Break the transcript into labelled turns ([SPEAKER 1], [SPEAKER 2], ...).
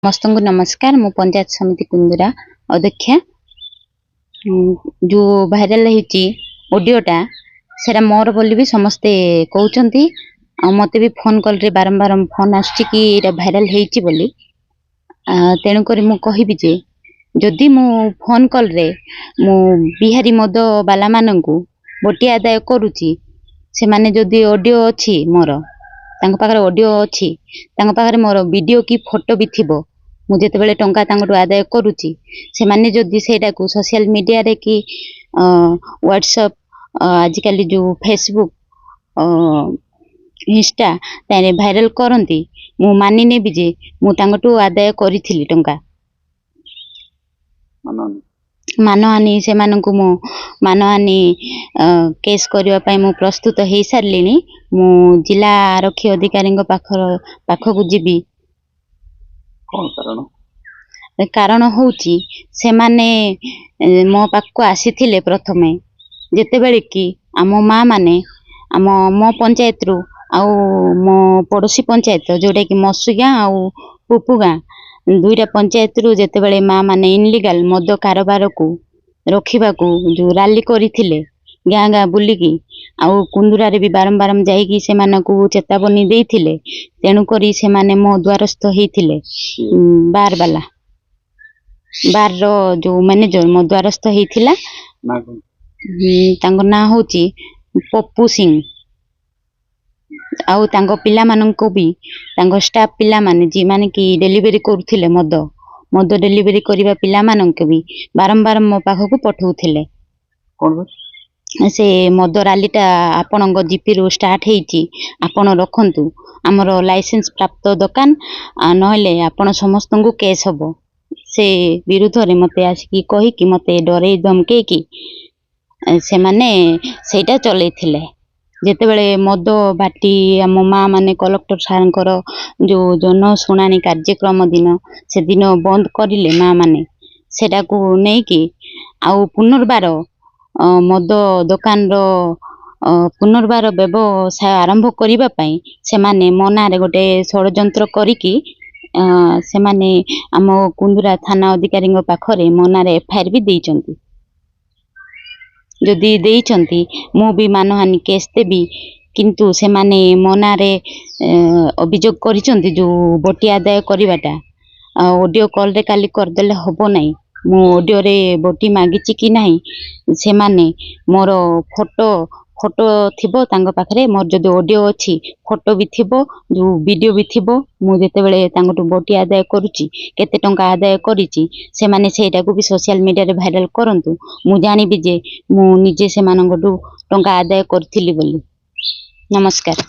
[SPEAKER 1] ସମସ୍ତଙ୍କୁ ନମସ୍କାର। ମୁଁ ପଞ୍ଚାୟତ ସମିତି କୁନ୍ଦୁରା ଅଧ୍ୟକ୍ଷା। जो भाइराल ହେଇଛି ଅଡିଓଟା ସେଟା ମୋର ବୋଲି ବି ସମସ୍ତେ କହୁଛନ୍ତି ଆଉ ମତେ ବି फोन कॉल रे बारंबार फोन आछि कि एटा भाइराल ହେଇଛି ବୋଲି। तेणु करी मु कहिबि जे जदि मु फोन कॉल रे मु बिहारी मद बाला माननकु बटिया आदाय करूची से माने जदि ऑडियो अछि मोर तांको पाखरे ऑडियो अछि तांको पाखरे मोर वीडियो की फोटो भी थिबो मु जेते बेले टंका तांगटो आदाय करूची से माने जदि सेटा को सोशल मीडिया रे की व्हाट्सएप आजिकल जो फेसबुक इंस्टा तारे भाइराल करंती मु मानि नेबि जे मु तांगटो आदाय करिथिली टंका मानहानि से मानकु मु मानहानि केस करबा पय मु प्रस्तुत हेई सारलिनी। मु जिला आरक्षी अधिकारी पाखकु जीबी कारण होउची से माने मो पाखकु आसीथिले प्रथमे जेते बेले की आम माँ माने आम मो पंचायत रु आउ मो पड़ोसी पंचायत जोटा की मसुगा आउ पुपुगा दुईटा पंचायत रु जेते बेले माँ माने इनलीगल मद कारोबार को रखिबा को जो रैली करिथिले गाँ गाँ बुलिकी आउ कुंदुरा रे भी बारंबार जाईकी से मानकु चेतावनी देइथिले। तेणु करी से माने मो द्वारस्थ हेइथिले बार वाला बार रो जो मैनेजर मो द्वारस्थ हेइथिला तांको ना होची पप्पू सिंह आउ तांको पिला माननको भी तांको स्टाफ पिला माने जी माने की डिलीवरी करथिले मद मद डिलीवरी करिबा पिला माननको भी बारंबार मो पाखकु पठौथिले से मद रैलीटा आपणक जीपी रु स्टार्ट हेइची आपण रखंतु हमर लाइसेंस प्राप्त दुकान नहले आपण समस्तंकु केस हबो से विरुद्ध रे मते आसी कहि कि मते डरे धमके कि से माने सेटा चलेथिले जेते बेले मद बाटी आम माँ माने कलेक्टर सारंकर जो जन शुणानी कार्यक्रम दिन से दिन बंद करिले माँ माने सेटा को नै कि आउ पुनर्बार मद दुकान रो पुनर्बार व्यवसाय आरंभ करिबा पई से माने मनारे गोटे षडयंत्र करिकी से माने आम कुंदुरा थाना अधिकारी पाखरे मनारे एफआईआर भी देइचंती। जदि देइचंती मु भी मानहानि केस देबी किंतु से माने मनारे अभियोग करिचंती जो बटिया आदाय करिबाटा ऑडियो कॉल रे काली कर देले हबो नै मु ऑडियो रे बटी मागिची कि नाही से माने मोर फोटो फोटो थिबो तांगो पाखरे मोर जदि ऑडियो अछि फोटो भी थिबो जो वीडियो भी थिबो मु जेते बेले तांगटो बटी आदाय करूची केते टंका आदाय करिची से माने सेटा को भी सोशल मीडिया रे भाइराल करंतु मु जानिबि जे मु निजे से मानगटो टंका आदाय करथिली बोली। नमस्कार।